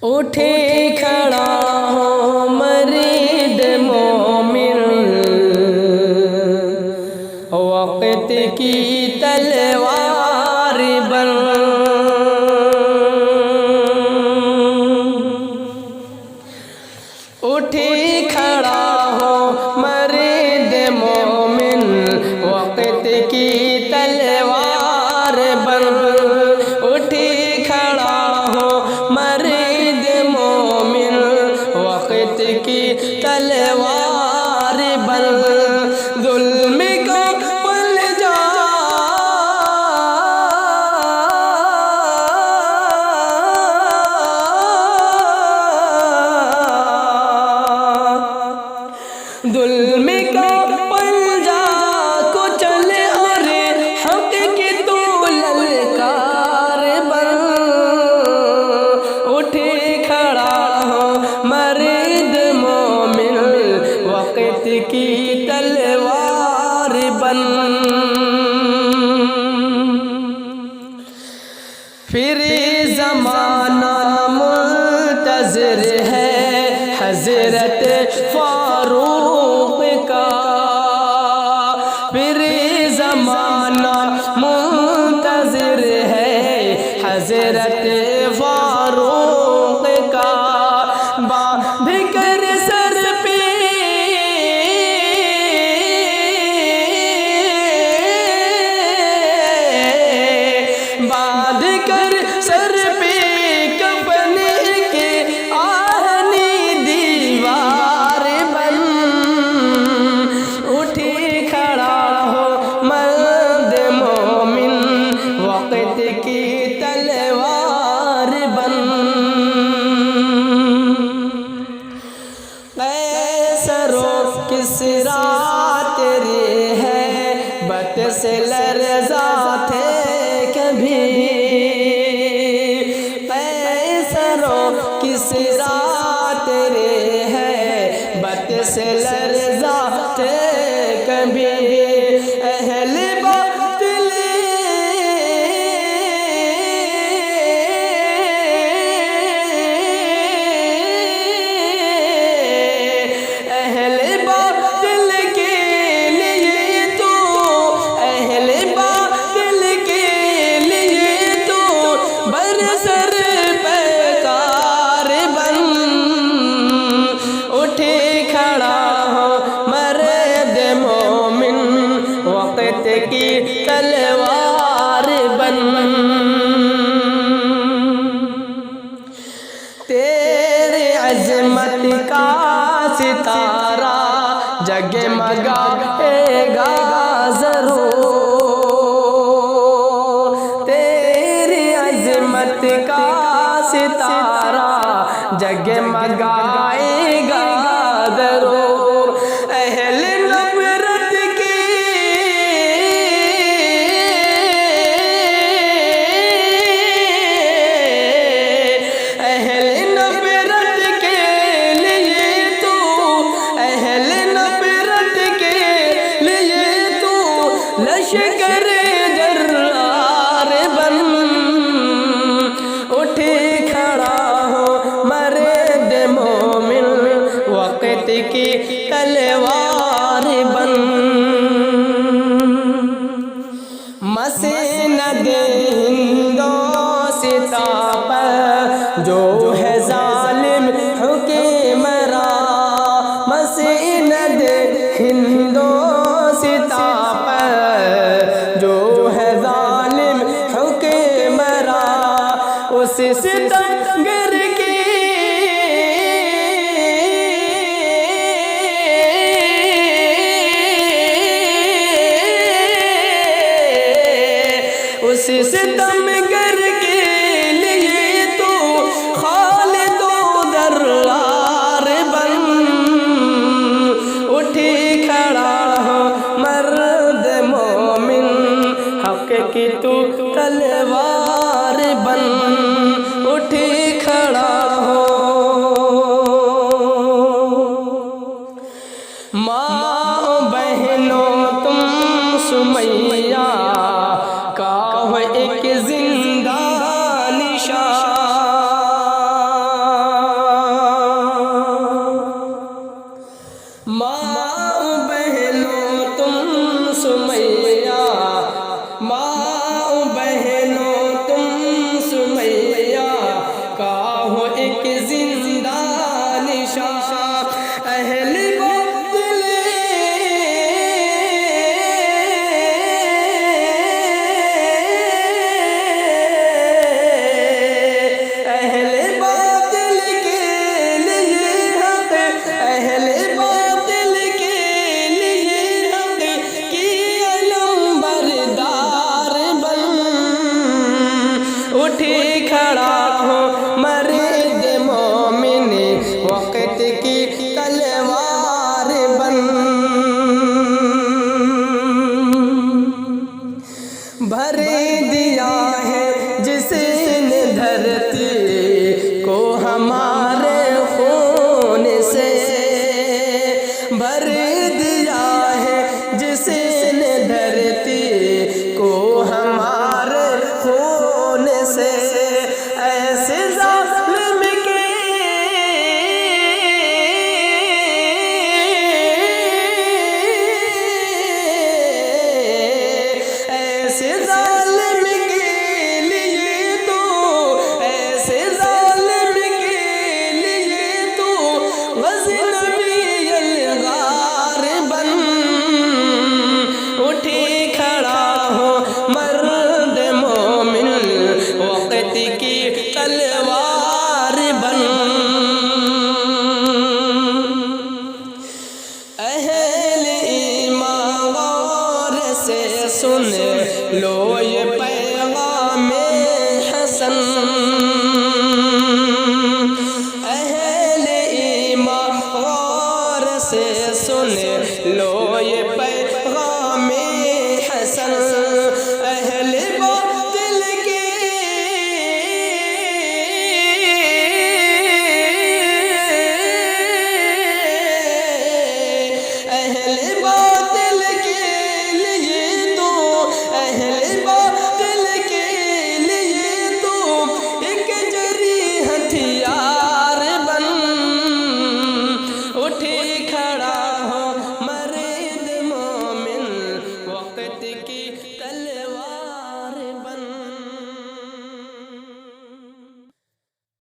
اٹھے کھڑا ہو مرید مومن، وقت کی تلوار بن، اٹھے کھڑا ہو مرید مومن، وقت کی تلوار بن، اٹھے کھڑا ہو مرید مومن، وقت کی تلوار بن، ظلم کو الجا ظلم کا پنجا کچل اور حق کی تو للکار بن، اٹھے کھڑا ہو مرید مومن، وقت کی تلوار بن، پھر زمانہ منتظر ہے حضرت فاروق کا، پھر زمانہ منتظر ہے حضرت فاروق کا، باندھ کر سر پہ باندھ کر سر پہ کفن کے آہنی دیوار بن، اٹھے کھڑا ہو مرد مومن، وقت کی تلوار بن، قیصر و کسریٰ تیرے ہے بت سے لرزا تھے کبھی، قیصر و کسریٰ تیرے ہے بت سے لرزا تھے کبھی، اہل باطل اہل باطل کے لیے تو اہل باطل کے لیے تو برسر پیکار بن، اٹھے کھڑا ہو مرد مومن، وقت کی تلوار بن، تیرے عظمت کا ستارہ جگمگائے گا ضرور، تیری عظمت کا ستارہ جگمگائے گا ضرور، اہل نفرت کے اہل نفرت کے لیے تو اہل نفرت کے لیے تو لشکر جرار بن، اٹھے کھڑا ہو مرد مومن، وقت کی تلوار بن، مسند ہندوستاں پر جو ہے ظالم حکمراں، مسند ہندوستاں پر جو ہے ظالم حکمراں، اس ستمگر کی اس ستمگر کے لیے تو خالد و درار بن، اٹھے کھڑا ہو مرد مومن، حق کی تو تلوار بن، اٹھے کھڑا ہو، ماں بہنوں تم سمیہ کا ایک زندہ ہمارا